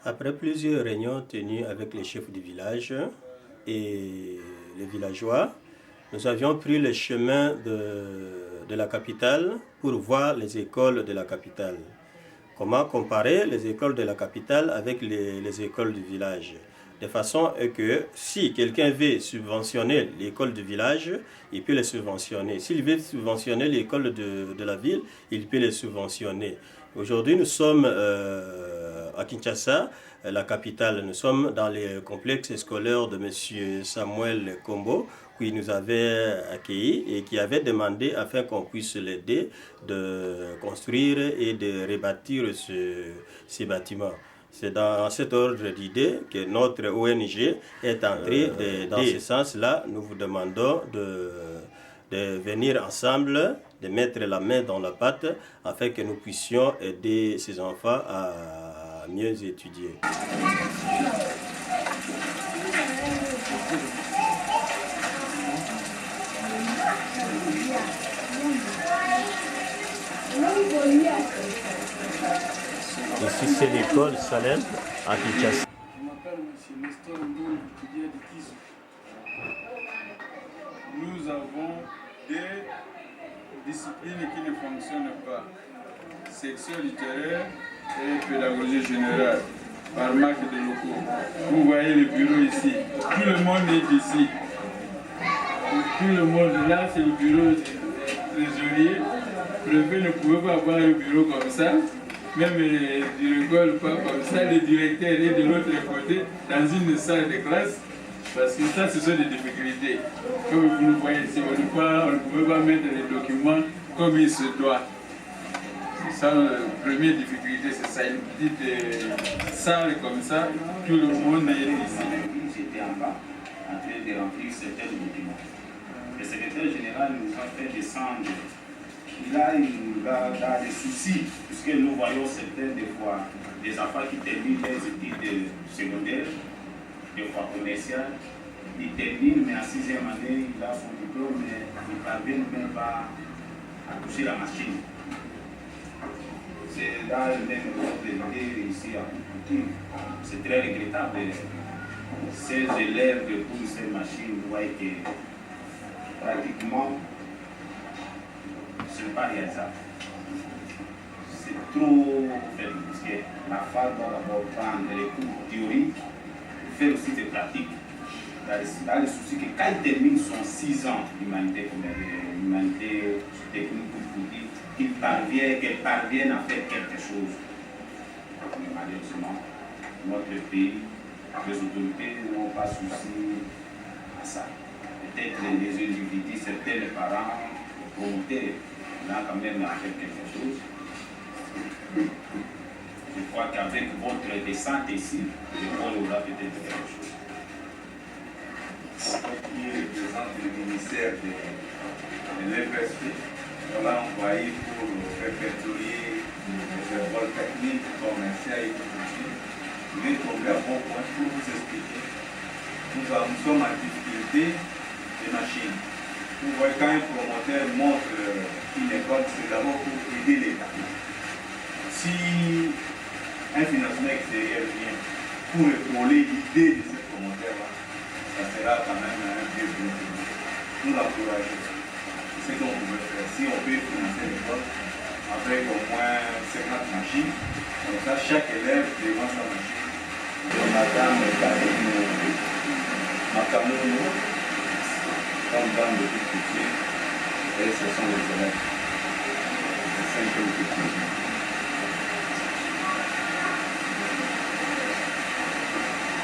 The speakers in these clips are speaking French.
Après plusieurs réunions tenues avec les chefs du village et les villageois, nous avions pris le chemin de la capitale pour voir les écoles de la capitale. Comment comparer les écoles de la capitale avec les écoles du village? De façon que si quelqu'un veut subventionner l'école du village, il peut les subventionner. S'il veut subventionner l'école de la ville, il peut les subventionner. Aujourd'hui, nous sommes à Kinshasa, la capitale. Nous sommes dans le complexe scolaire de M. Samuel Kombo, qui nous avait accueillis et qui avait demandé afin qu'on puisse l'aider de construire et de rebâtir ces bâtiments. C'est dans cet ordre d'idée que notre ONG est entrée. Dans ce sens-là, nous vous demandons de venir ensemble, de mettre la main dans la pâte afin que nous puissions aider ces enfants à mieux étudier. Ici, c'est l'école Salem à Kinshasa. Je m'appelle M. Nestor Ndoul, étudiant de Kizou. Nous avons des disciplines qui ne fonctionnent pas. Section littéraire et pédagogie générale, par marque de locaux. Vous voyez le bureau ici. Tout le monde est ici. Tout le monde là, c'est le bureau du trésorier. Le préfet ne pouvait pas avoir un bureau comme ça. Même du rigole pas comme ça, le directeur est de l'autre côté, dans une salle de classe, parce que ça, ce sont des difficultés. Comme vous le voyez ici, on ne pouvait pas mettre les documents comme il se doit. C'est ça la première difficulté, c'est ça, une petite salle comme ça, tout le monde est ici. J'étais en bas, en train de remplir certains documents. Le secrétaire général nous a fait descendre. Il a des soucis, puisque nous voyons certains des fois des enfants qui terminent les études secondaires, des fois commerciales. Ils terminent, mais en 6e année, il a son diplôme, mais il ne parvient même pas à toucher la machine. C'est dans le même ordre d'idée ici à Kukuti. C'est très regrettable. Ces élèves de toutes ces machines, vous voyez que pratiquement, ce n'est pas réalisable. C'est trop faible, parce que la phase doit d'abord prendre les cours théoriques, faire aussi des pratiques. Dans le souci que quand il termine son 6 ans d'humanité technique, qu'elle parvienne à faire quelque chose. Mais malheureusement, notre pays, les autorités n'ont pas souci à ça. Peut-être les individus, certains parents, les promoteurs, là quand même à faire quelque chose. Je crois qu'avec votre descente ici, l'école aura peut-être quelque chose. Qui représente le ministère de l'EPSP, on l'a envoyé pour répertorier les écoles techniques, commerciales et tout. Il est tombé à bon point pour vous expliquer. Nous sommes en difficulté des machines. Vous voyez, quand un promoteur montre une école, c'est d'abord pour aider l'État. Si un financement extérieur vient pour épauler l'idée de ce promoteur-là, ça sera quand même un peu plus. Nous l'encourageons. C'est ce qu'on pouvait faire. Si on peut financer l'école avec au moins 50 machines, comme ça chaque élève devant sa machine. Madame Karine Makamono, comme dame de tout petit, et ce sont les élèves. C'est 5 petits.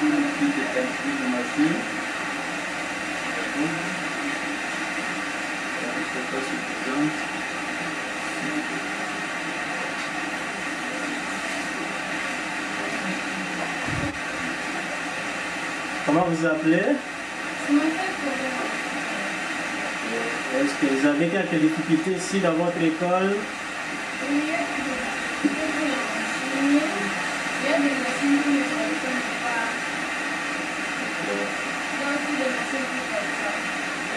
Une petite machine. Pas suffisante. Comment vous appelez? Est-ce que vous avez quelques difficultés ici dans votre école?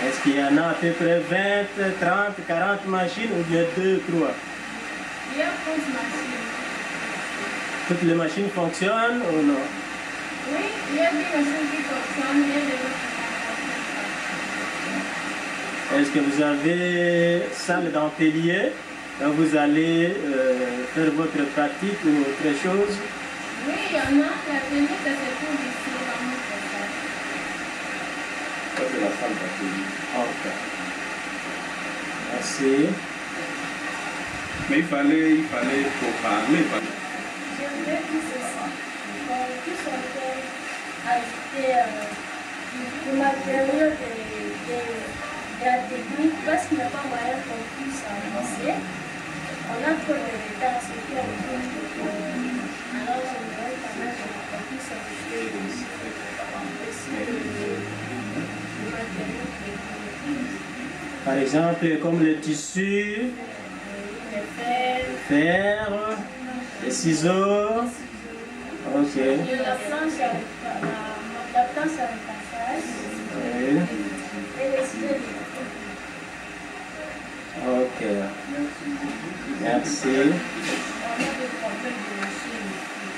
Est-ce qu'il y en a à peu près 20, 30, 40 machines ou bien 2, 3? Il y a 11 machines. Toutes les machines fonctionnent ou non? Oui, il y a des machines qui fonctionnent, il y a des machines qui Est-ce que vous avez salle d'atelier où vous allez faire votre pratique ou autre chose? oui, il y en a, l'atelier, ça se trouve ici, dans notre salle. Ça, c'est la salle d'atelier. Ok. Merci. Mais il fallait pour parler. J'aimerais que qu'on puisse encore ajouter du matériel de la technique parce qu'il n'y a pas moyen qu'on puisse avancer. On a trop de retard, ce qui est en train de alors j'aimerais quand même qu'on puisse ajouter aussi du matériel technique. Par exemple, comme le tissu, Le fer, les ciseaux. Ok. la planche à repassage Oui. et les ciseaux. Ok. Merci. On a des problèmes de machine ici.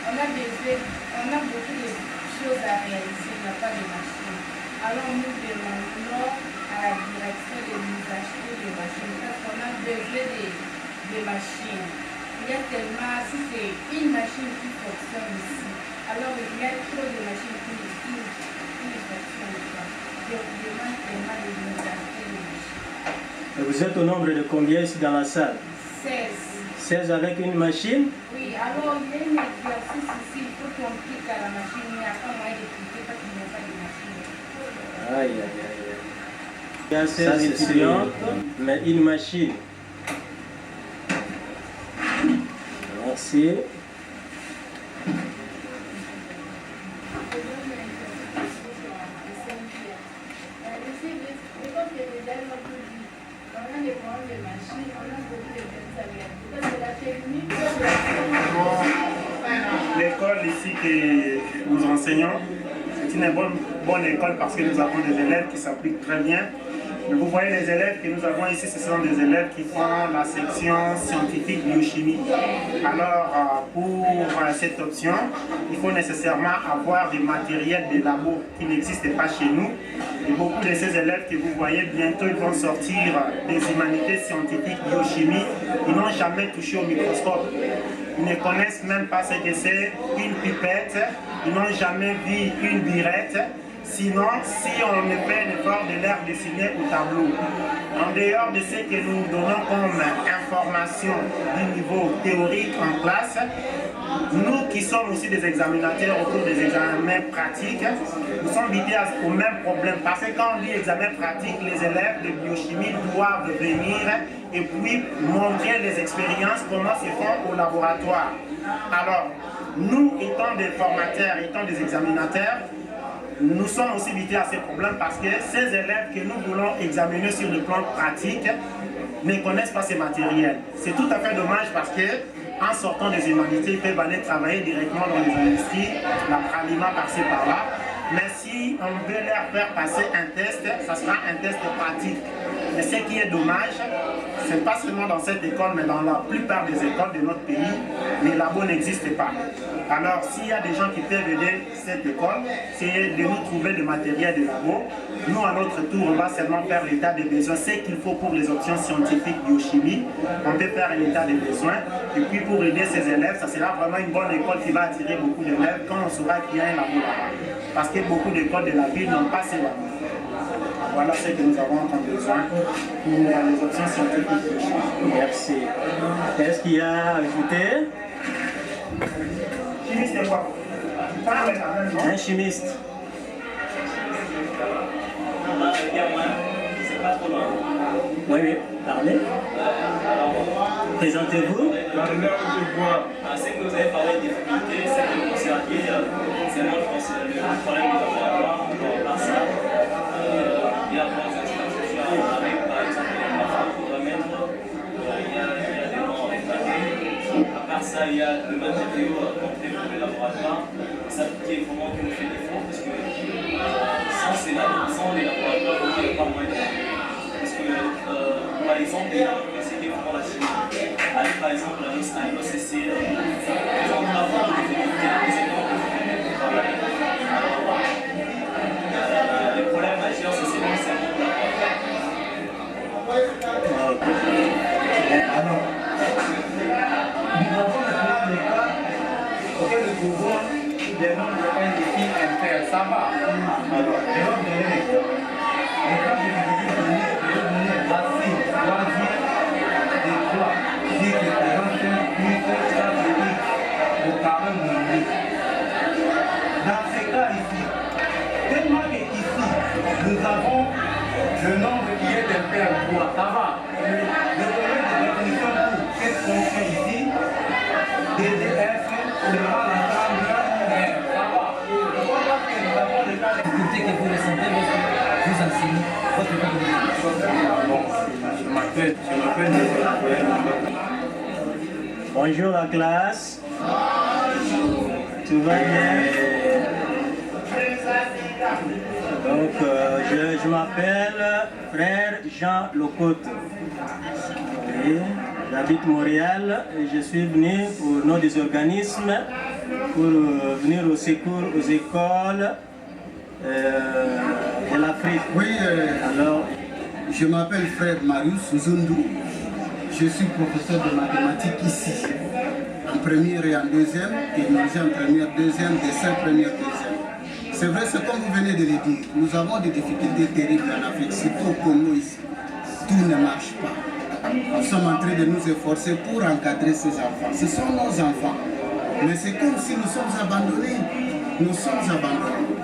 On a beaucoup de choses à réaliser, il n'y a pas de machine. Alors nous demandons à la direction de nous acheter des machines parce qu'on a besoin de machines. Il y a tellement, si c'est une machine qui fonctionne ici, alors il y a trop de machines qui ne fonctionnent pas. Donc on demande tellement de nous acheter des machines. Et vous êtes au nombre de combien ici dans la salle? 16. 16 avec une machine? Oui, alors il y a un exercice ici, il faut qu'on clique à la machine, il n'y a pas moyen de cliquer parce qu'il n'y a pas de machine. Aïe, aïe, aïe. Il y a 16 étudiantes, mais une machine. Merci. L'école ici que nous enseignons, c'est une bonne école parce que nous avons des élèves qui s'appliquent très bien. Mais vous voyez les élèves que nous avons ici, ce sont des élèves qui font la section scientifique biochimie. Alors pour cette option, il faut nécessairement avoir des matériels de labo qui n'existent pas chez nous. Et beaucoup de ces élèves que vous voyez, bientôt ils vont sortir des humanités scientifiques biochimie. Ils n'ont jamais touché au microscope. Ils ne connaissent même pas ce que c'est une pipette. Ils n'ont jamais vu une birette. Sinon, si on ne fait l'effort de l'air dessiné au tableau, en dehors de ce que nous donnons comme information du niveau théorique en classe, nous qui sommes aussi des examinateurs autour des examens pratiques, nous sommes liés au même problème. Parce que quand on dit examen pratique, les élèves de biochimie doivent venir et puis montrer les expériences, comment se font au laboratoire. Alors, nous étant des formateurs, étant des examinateurs, nous sommes aussi liés à ces problèmes parce que ces élèves que nous voulons examiner sur le plan pratique ne connaissent pas ces matériels. C'est tout à fait dommage parce que en sortant des humanités, ils peuvent aller travailler directement dans les industries, la pralima par-ci par-là. Mais si on veut leur faire passer un test, ça sera un test pratique. Mais ce qui est dommage, ce n'est pas seulement dans cette école, mais dans la plupart des écoles de notre pays, les labos n'existent pas. Alors, s'il y a des gens qui peuvent aider cette école, c'est de nous trouver le matériel de labo. Nous, à notre tour, on va seulement faire l'état des besoins, ce qu'il faut pour les options scientifiques biochimie. On peut faire l'état des besoins. Et puis, pour aider ces élèves, ça sera vraiment une bonne école qui va attirer beaucoup d'élèves quand on saura qu'il y a un labo là-bas. Parce que beaucoup d'écoles de la ville n'ont pas ces labos. Voilà ce que nous avons comme besoin pour les options scientifiques biochimie. Merci. Est-ce qu'il y a à ajouter? Chimiste, c'est quoi? Un chimiste. Oui, oui, parlez. Présentez-vous. C'est que vous avez parlé des difficultés, c'est que vous observiez, c'est moi je pense le problème du laboratoire, par ça, il y a par exemple avec par exemple les paramètres, il y a des noms réparés. À part ça, il y a le matériau compté pour le laboratoire. Ça qui est vraiment qui nous fait défaut parce que sans les laboratoires, il n'y a pas moyen de faire. Parce que par exemple, c'est qui est vraiment la chimie. Allez par exemple à l'OCC, pour voir des noms de un défi impair. Ça va. Alors, je vais vous donner l'exemple. L'exemple de je vais donner racine, troisième, des trois, qui représente plus que 4 x au carré mondial. Dans ces cas ici, tellement que ici, nous avons le nombre qui est impair 3, ça va. Le domaine de définition pour cette fonction ici, DDF sera l'ensemble R, ça va. Pourquoi que nous avons le cas de difficulté que vous ressentez lorsque vous enseignez votre pédagogie? Bonjour la classe. Tout va bien? Donc, je m'appelle Frère Jean Locotte. Oui, j'habite Montréal et je suis venu au nom des organismes pour venir au secours aux écoles de l'Afrique. Oui, alors, je m'appelle Frère Marius Nzundu. Je suis professeur de mathématiques ici, en première et en deuxième, technologie en première, deuxième, dessin première, deuxième. C'est vrai, c'est comme vous venez de le dire, nous avons des difficultés terribles en Afrique, surtout au Congo ici. Tout ne marche pas. Nous sommes en train de nous efforcer pour encadrer ces enfants. Ce sont nos enfants. Mais c'est comme si nous sommes abandonnés. Nous sommes abandonnés.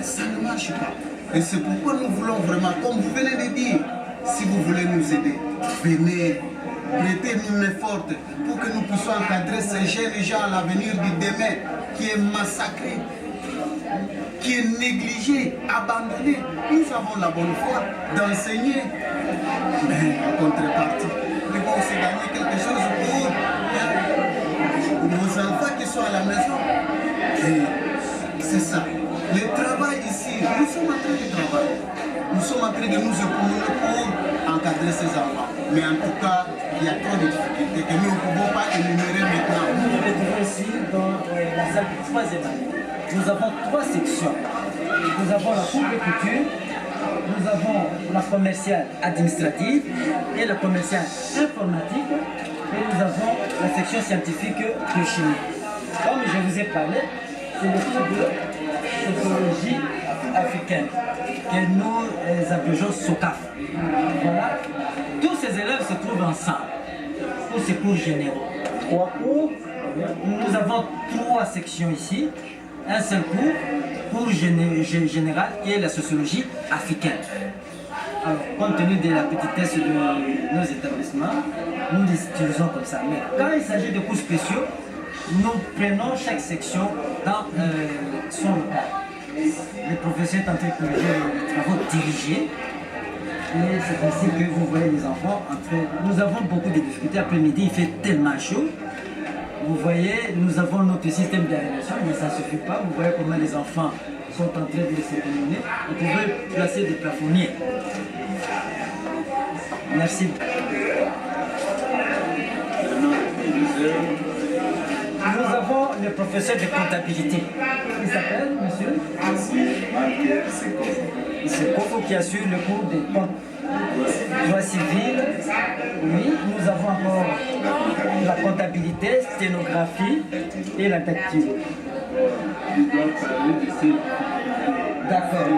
Ça ne marche pas. Et c'est pourquoi nous voulons vraiment, comme vous venez de dire, si vous voulez nous aider, venez, prêtez-nous une main forte pour que nous puissions encadrer ces jeunes gens à l'avenir du demain qui est massacré, qui est négligé, abandonné. Nous avons la bonne foi d'enseigner, mais en contrepartie, nous devons aussi gagner quelque chose pour nos enfants qui sont à la maison. Et c'est ça. Le travail ici, nous sommes en train de travailler. Nous sommes en train de nous éprouver pour encadrer ces enfants. Mais en tout cas, il y a trop de difficultés que nous ne pouvons pas énumérer maintenant. Nous nous retrouvons ici dans la salle de 3e année. Nous avons 3 sections. Nous avons la cour de couture, nous avons la commerciale administrative et la commerciale informatique et nous avons la section scientifique de chimie. Comme je vous ai parlé, c'est le cours de sociologie africaine que nous appelons SOCAF. Voilà. Tous ces élèves se trouvent ensemble pour ces cours généraux. 3 cours, nous avons 3 sections ici. Un seul cours général qui est la sociologie africaine. Alors, compte tenu de la petitesse de nos établissements, nous les utilisons comme ça. Mais quand il s'agit de cours spéciaux, nous prenons chaque section dans son local. Le professeur est en train de corriger les travaux dirigés. Et c'est ainsi que vous voyez les enfants entrer. Nous avons beaucoup de difficultés. Après-midi, il fait tellement chaud. Vous voyez, nous avons notre système d'aération, mais ça ne suffit pas. Vous voyez comment les enfants sont en train de s'éliminer. Vous pouvez placer des plafonniers. Merci. Nous avons le professeur de comptabilité. Il s'appelle, monsieur C'est Kofo qui assure le cours des comptes. Droit civil, oui, nous avons encore la comptabilité, sténographie et la dactylo. D'accord.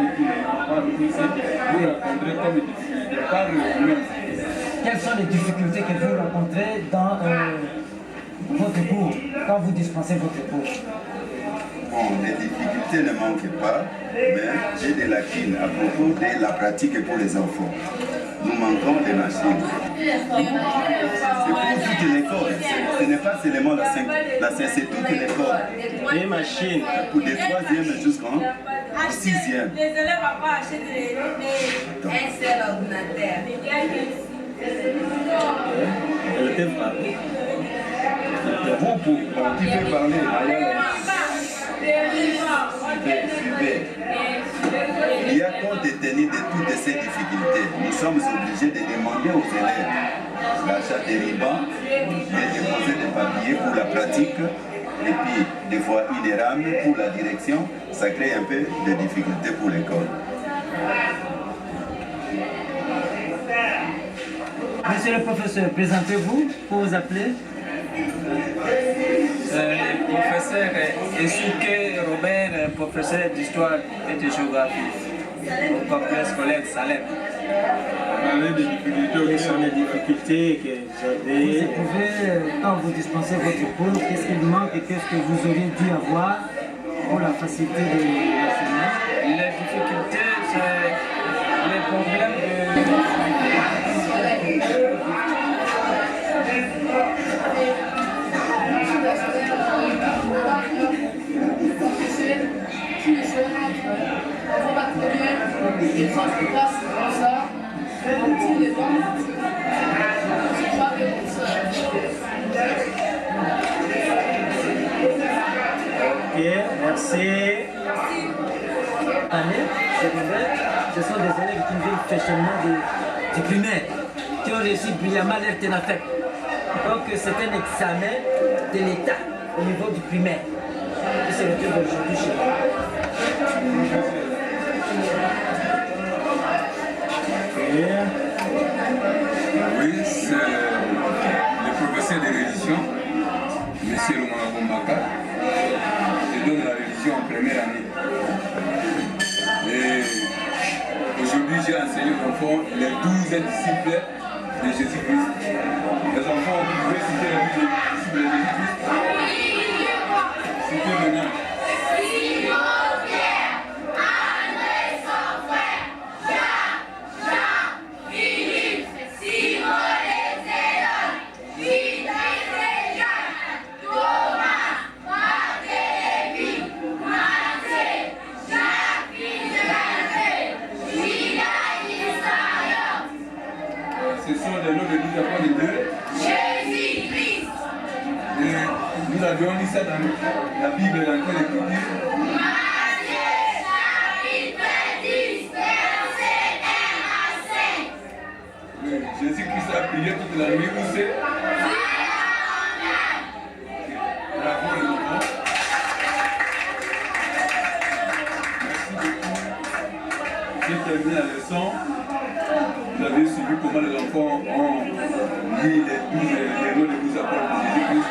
Quelles sont les difficultés que vous rencontrez dans votre cours, quand vous dispensez votre cours? Bon, les difficultés ne manquent pas, mais j'ai des lacunes à propos de la pratique pour les enfants. Nous manquons des machines. C'est pour toute l'école. Ce n'est pas seulement la 5, c'est toute l'école. Des machines. Pour des 3e jusqu'en 6e. Les élèves n'ont pas acheté un seul ordinateur. Elle peut parler. Tu peux parler. Il y a compte tenu de toutes ces difficultés, nous sommes obligés de demander aux élèves l'achat des ribans, de déposer des papiers pour la pratique, et puis des fois une rame pour la direction. Ça crée un peu de difficultés pour l'école. Monsieur le professeur, présentez-vous pour vous appeler. Professeur Je suis que Robert, professeur d'histoire et de géographie au complexe scolaire de Salem. Quelles sont les difficultés que vous avez? Vous pouvez, quand vous dispensez votre cours, qu'est-ce qu'il manque et qu'est-ce que vous auriez dû avoir pour la facilité de l'enseignement? Les difficultés, c'est les problèmes de... Qui ne se rentrent pas très bien, ils sont sur place comme ça, on tire les bancs, c'est pas comme ça. Ok, merci. Année, ce sont des élèves qui viennent fraîchement du primaire, qui ont réussi brillamment leur TENAFEP. Donc c'est un examen de l'État au niveau du primaire. Et c'est le truc d'aujourd'hui chez nous. Oui, c'est le professeur de religion, M. Romain Bombaka. Je donne la religion en première année. Et aujourd'hui, j'ai enseigné aux enfants les 12 disciples de Jésus-Christ. Les enfants, vous pouvez citer les 12 disciples de Jésus-Christ. Citez le nom. Ce sont les noms de 12 apôtres de Jésus-Christ. Nous avions lu ça dans la Bible, dans quelle écriture? Matthieu chapitre 10, verset 1 à 5. Jésus-Christ a prié toute la nuit, où c'est? Bravo les enfants. Merci beaucoup. J'ai terminé la leçon. Vous avez suivi comment les enfants ont lu les noms des 12 apôtres de Jésus-Christ.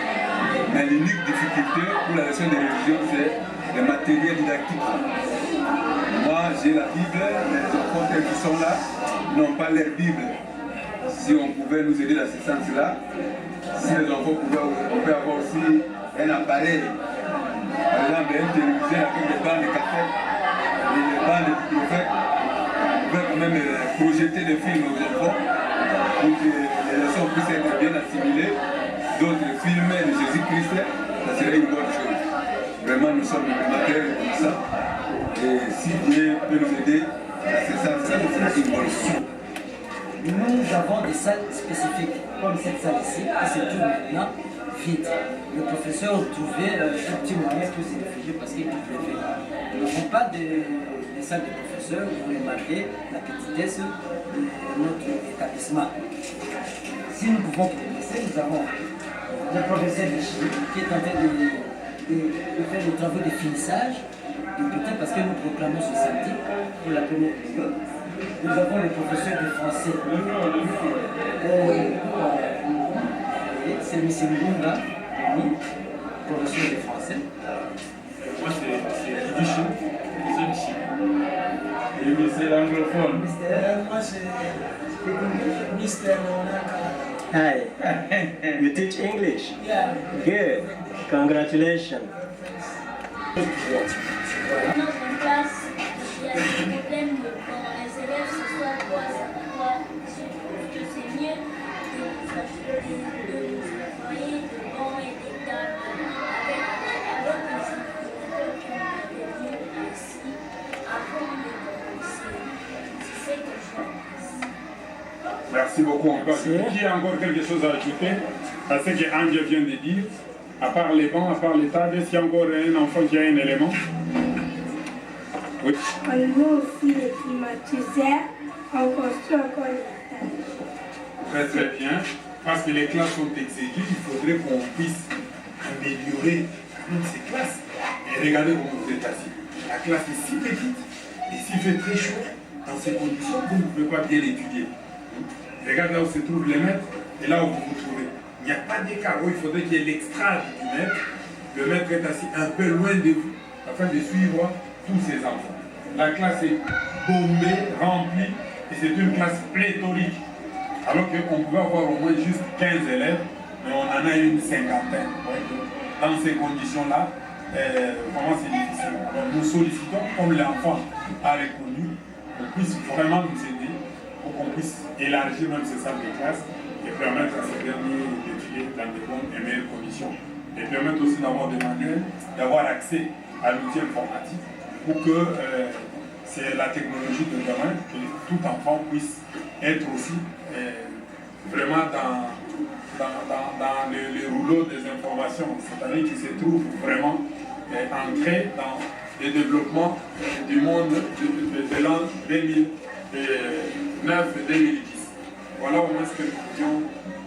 Mais l'unique difficulté pour la leçon de religion, c'est le matériel didactique. Moi, j'ai la Bible, les enfants qui sont là n'ont pas leur Bible. Si on pouvait nous aider dans ce sens-là, si les enfants pouvaient, on peut avoir aussi un appareil, par exemple une télévision avec des bandes de cassettes et des bandes de prophètes, on peut quand même projeter des films aux enfants pour que les leçons puissent être bien assimilées. D'autres films de Jésus-Christ, ça serait une bonne chose. Vraiment, nous sommes matériels comme ça. Et si Dieu peut nous aider à ce sens, ça serait une bonne chose. Nous avons des salles spécifiques, comme cette salle ici, qui se trouve maintenant vide. Le professeur a trouvé un petit moyen pour se réfugier parce qu'il pleuvait. Nous n'avons pas de salle de professeur, vous remarquez la petitesse de notre établissement. Si nous pouvons progresser, nous avons le professeur de chimie qui est en train de faire des travaux de finissage, peut-être parce que nous proclamons ce samedi pour la première période. Nous avons le professeur de français. C'est M. Mbunga, professeur de français. Moi, c'est Duchou, professeur de chimie. Et c'est l'anglophone. Moi, c'est Mr. Monaka. Hi, you teach English? Yeah. Good, congratulations. Dans notre classe, il y a des problèmes quand les élèves se soient quoi, je trouve que c'est mieux de nous envoyer de bancs et des tables avec les instituteurs qui ont été venus ici avant de commencer. C'est ce que je Merci beaucoup encore. Qui a encore quelque chose à ajouter à ce que Ange vient de dire? À part les bancs, à part les tables, est-ce qu'il y a encore un enfant qui a un élément? Oui. On a aussi les climatiseurs, on construit encore les tables. Très très bien. Parce que les classes sont exécutées, il faudrait qu'on puisse améliorer ces classes. Et regardez comment vous êtes assis. La classe est si petite et s'il fait très chaud, dans ces conditions, vous ne pouvez pas bien étudier. Regardez là où se trouvent les maîtres et là où vous vous trouvez. Il n'y a pas d'écart. Il faudrait qu'il y ait l'extra du maître, le maître est assis un peu loin de vous afin de suivre tous ses enfants. La classe est bombée, remplie, et c'est une classe pléthorique. Alors qu'on pouvait avoir au moins juste 15 élèves, mais on en a une cinquantaine. Dans ces conditions-là, vraiment c'est difficile. Alors nous sollicitons, comme l'enfant a reconnu, qu'on puisse vraiment nous aider pour qu'on puisse élargir même ces salles de classe et permettre à ces derniers d'étudier dans de bonnes et meilleures conditions. Et permettre aussi d'avoir des manuels, d'avoir accès à l'outil informatique pour que c'est la technologie de demain, que tout enfant puisse être aussi vraiment dans les rouleaux des informations, c'est-à-dire qu'il se trouve vraiment ancré dans le développement du monde de l'an 2009 et 2010. Voilà au moins ce que nous pouvions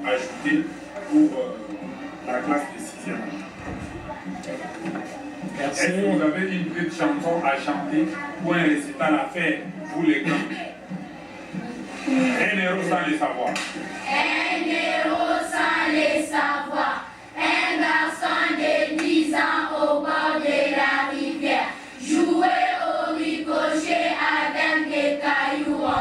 ajouter pour la classe de 6e. Est-ce que vous avez une petite chanson à chanter ou un récital à faire pour les grands? Un héros sans les savoir. Un héros sans les savoir. Un garçon de 10 ans au bord de la rivière. Jouer au ricochet avec des cailloux.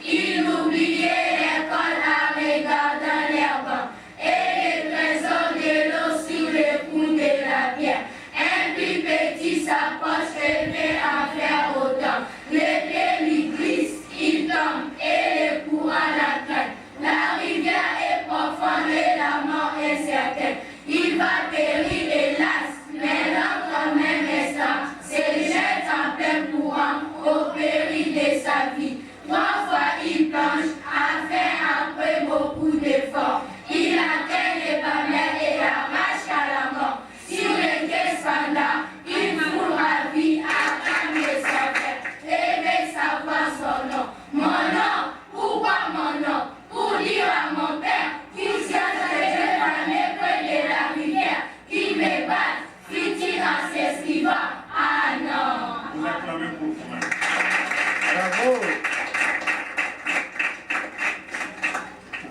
Il oubliait l'école en regardant l'herbe. Et les trésors de l'eau sur le cou de la bière. Un plus petit s'approche et fait en faire autant. Les pieds lui glissent, il tombe et le courant l'attrape. La rivière est profonde et la mort est certaine. Il va périr hélas, mais l'autre en même instant se jette en plein courant au péril de sa vie. 3 fois il plonge, a fait après beaucoup d'efforts. Il atteint les bas-mers et arrache à la mort. Sur les quais standards, il fout la vie à calmer son père et veut savoir son nom. Mon nom, pourquoi mon nom? Pour dire à mon père qu'il cherche les familles près de la rivière, qu'il me bat, fit-il en s'esquivant. Ah non! Vous acclamez pour vous-même. Bravo!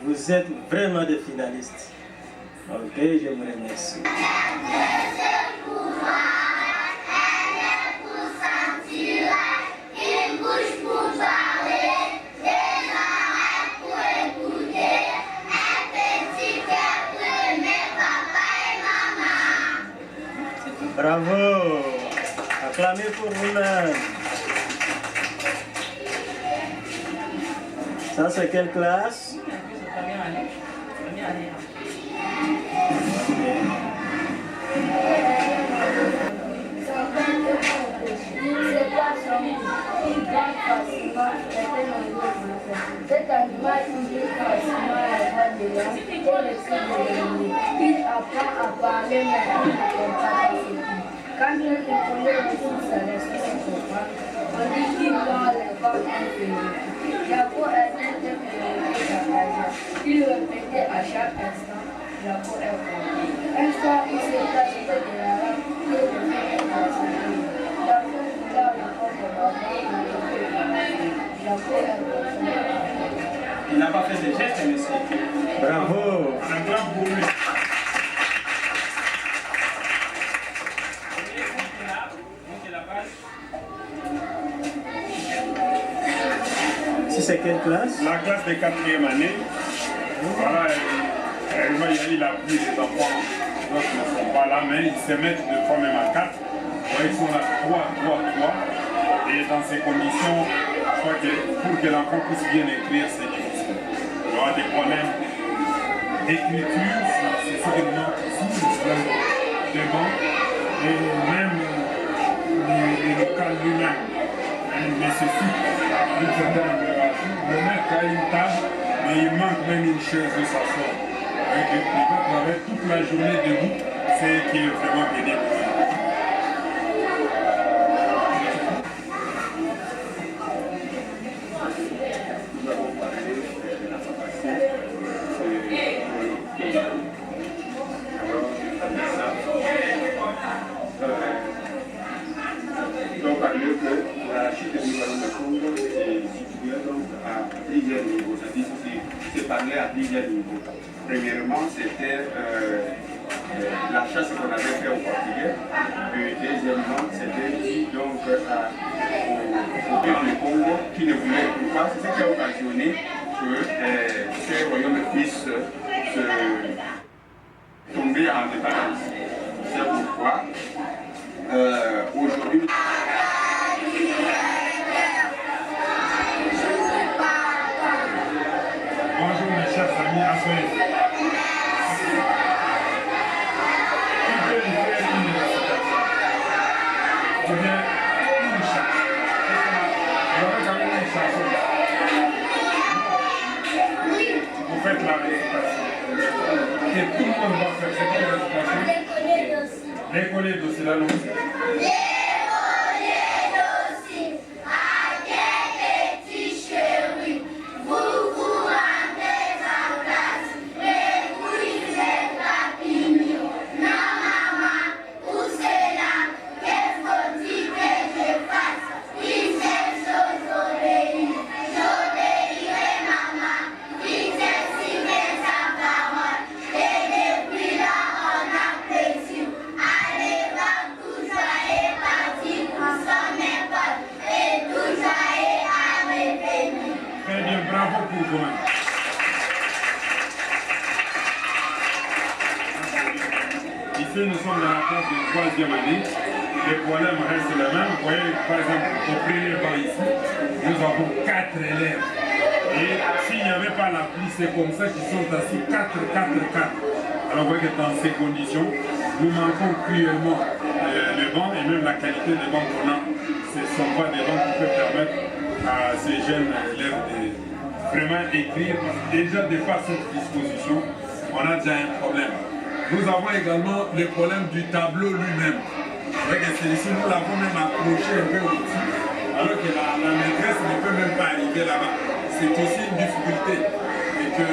Vous êtes vraiment des finalistes. Ok, je vous remercie. Il bouge pour parler, des oreilles pour écouter, un petit cœur pour aimer papa et maman. Bravo! Acclamez pour vous-même. Ça, c'est quelle classe? Première année. Cet animal utilise facilement la voix de l'homme et le cri de l'ennemi. Il apprend à parler mais il ne comprend pas ce qu'il dit. Quand il connaît beaucoup sa leçon comprendre, on dit qu'il parle comme un féminin. Jacob était féminin sa carrière. Il répétait à chaque instant, Jacob est content. Un soir, il s'est caché de la rame qui est devenue dans sa vie. Jacob voulait répondre au maman et Jacob est content. Il n'a pas fait de gestes, monsieur. Bravo! Un grand pour lui. Si c'est quelle classe? La classe de 4e année. Voilà, il a pris les enfants, d'autres ne sont pas là, mais ils se mettent de 3 même à 4. Ouais, ils sont là 3. Et dans ces conditions, je crois que pour que l'enfant puisse bien écrire, c'est difficile. Il y aura des problèmes d'écriture, c'est ce que nous avons ici, le problème de banc, et même le local lui-même nécessite une certaine amélioration. Le maître a une table, mais il manque même une chaise de s'asseoir. Il peut travailler toute la journée debout, c'est qui est vraiment pénible. Donc, à mieux que la chute du ballon de Congo est située donc à plusieurs niveaux. C'est parlé à plusieurs niveaux. Premièrement, c'était la chasse qu'on avait fait au Portugais. deuxièmement, c'était dû donc au du Congo qui ne voulait pas. C'est ce qui a occasionné que ces royaumes puissent tomber en dépendance. C'est pourquoi aujourd'hui. Bonjour mes chers amis, asseyez. Qui peut lui faire une récitation? Ou bien une chanson? Vous avez quand même une chanson? Vous faites la récitation. Et tout le monde va faire cette récitation. Les collègues aussi, là, non? Ici, nous sommes dans la classe de 3e année. Les problèmes restent les mêmes. Vous voyez, par exemple, au premier banc ici, nous avons 4 élèves. Et s'il n'y avait pas l'appli, c'est comme ça qu'ils sont assis 4. Alors, vous voyez que dans ces conditions, nous manquons cruellement les bancs et même la qualité des bancs qu'on a. Ce ne sont pas des bancs qui peuvent permettre à ces jeunes élèves de vraiment écrire. Déjà, de par cette disposition, on a déjà un problème. Nous avons également le problème du tableau lui-même. Avec celui-ci, nous l'avons même accroché un peu au-dessus, alors que la maîtresse ne peut même pas arriver là-bas. C'est aussi une difficulté. Et que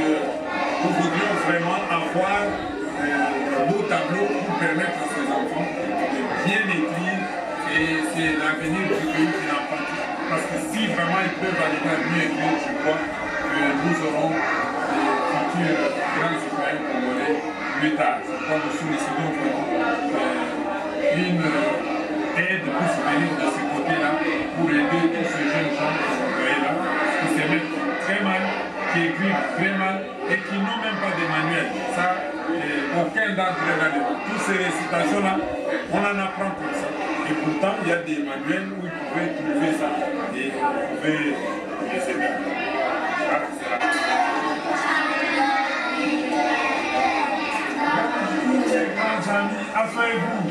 nous voudrions vraiment avoir un beau tableau pour permettre à ces enfants de bien écrire. Et c'est l'avenir du pays qui n'en parle. Parce que si vraiment ils peuvent arriver à mieux écrire, je crois que nous aurons des futurs grands citoyens congolais plus tard. Je crois que nous sollicitons vraiment une aide pour se venir de ce côté-là pour aider tous ces jeunes gens là qui se mettent très mal, qui écrivent très mal et qui n'ont même pas de manuel. Ça, aucun d'entre eux n'a de manuel. Toutes ces récitations-là, on en apprend comme ça. Et pourtant, il y a des manuels où ils pouvaient trouver ça et vous pouvez les aider. Grands amis, asseyez-vous.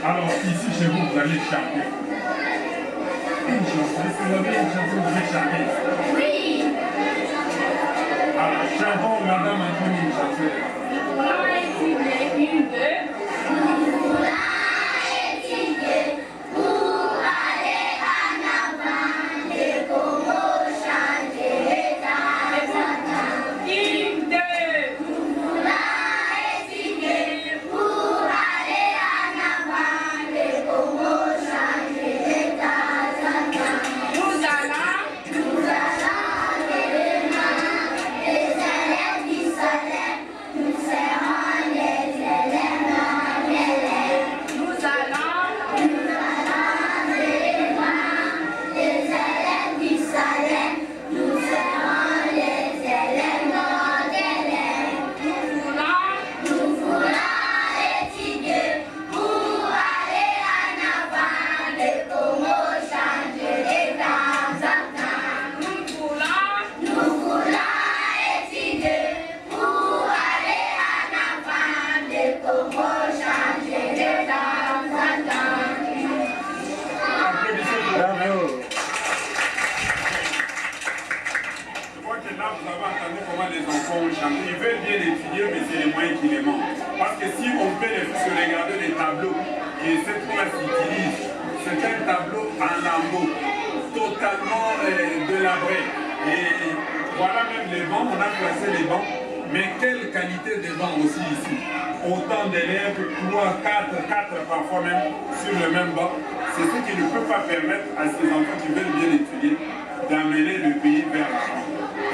Alors, ici chez vous, vous allez chanter. Une chanson. Est-ce que vous avez une chanson que vous allez chanter? Oui. Alors, chantons Madame Antoine une chanson. Une, deux. Ils veulent bien étudier, mais c'est les moyens qui les manquent. Parce que si on peut se regarder les tableaux que cette classe utilise, c'est un tableau en lambeaux, totalement délabré. Et voilà même les bancs, on a placé les bancs, mais quelle qualité de bancs aussi ici. Autant d'élèves, 3, 4 parfois même sur le même banc. C'est ce qui ne peut pas permettre à ces enfants qui veulent bien étudier d'amener le pays vers l'avant.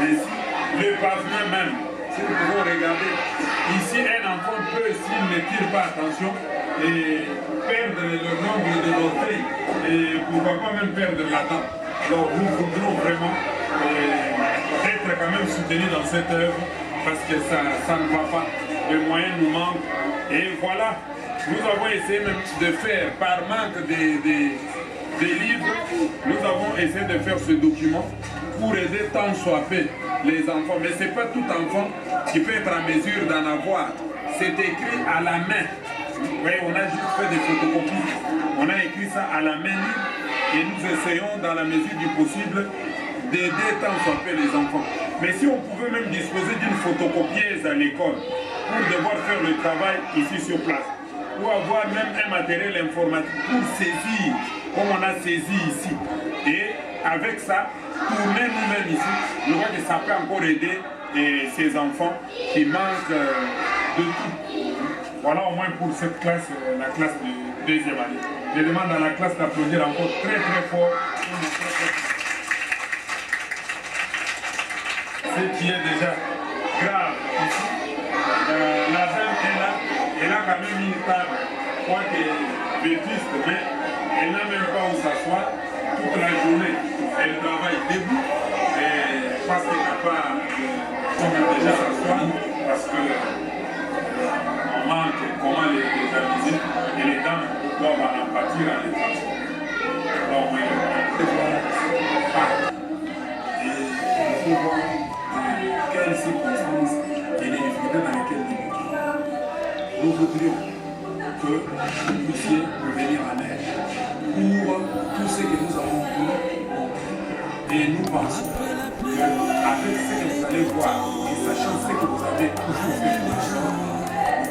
Ainsi, le pavillon même, si nous pouvons regarder, ici un enfant peut, s'il ne tirent pas attention et perdre le nombre de l'orteil et pourquoi pas même perdre la dent. Alors nous voudrons vraiment être quand même soutenus dans cette œuvre parce que ça ne va pas, les moyens nous manquent. Et voilà, nous avons essayé même de faire, par manque des livres, nous avons essayé de faire ce document pour aider tant soit peu les enfants. Mais ce n'est pas tout enfant qui peut être en mesure d'en avoir. C'est écrit à la main. Vous voyez, on a juste fait des photocopies. On a écrit ça à la main et nous essayons dans la mesure du possible d'aider tant soit peu les enfants. Mais si on pouvait même disposer d'une photocopieuse à l'école pour devoir faire le travail ici sur place, ou avoir même un matériel informatique pour saisir, comme on a saisi ici, et avec ça, tourner nous-mêmes ici, je vois que ça peut encore aider ces enfants qui manquent de tout. Voilà au moins pour cette classe, la classe de deuxième année. Je demande à la classe d'applaudir encore très très fort. Ce qui est déjà grave ici. La dame est là, elle a quand même une table, je crois qu'elle est vétuste, mais elle n'a même pas où s'asseoir toute la journée. Elle travaille debout parce qu'elle n'a pas comment déjà s'asseoir, parce que on manque comment les amuser et les dames doivent en pâtir en étant. Alors, oui, et il faut voir quelles circonstances et les difficultés dans lesquelles nous voudrions que vous puissiez revenir en aide pour tout ce que nous avons vu. Et nous pensons qu'avec ce que vous allez voir et sachant ce que vous avez toujours fait, nous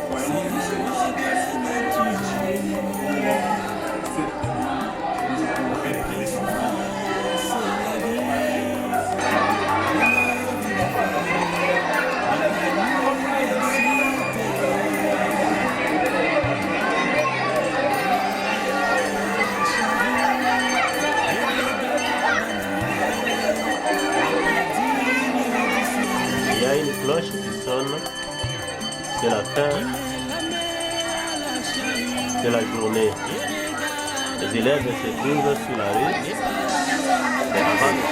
croyons que c'est une classe. Nous avons fait que les enfants. Il y a une cloche qui sonne, c'est la fin de la journée. Les élèves se trouvent sur la rue, c'est avant de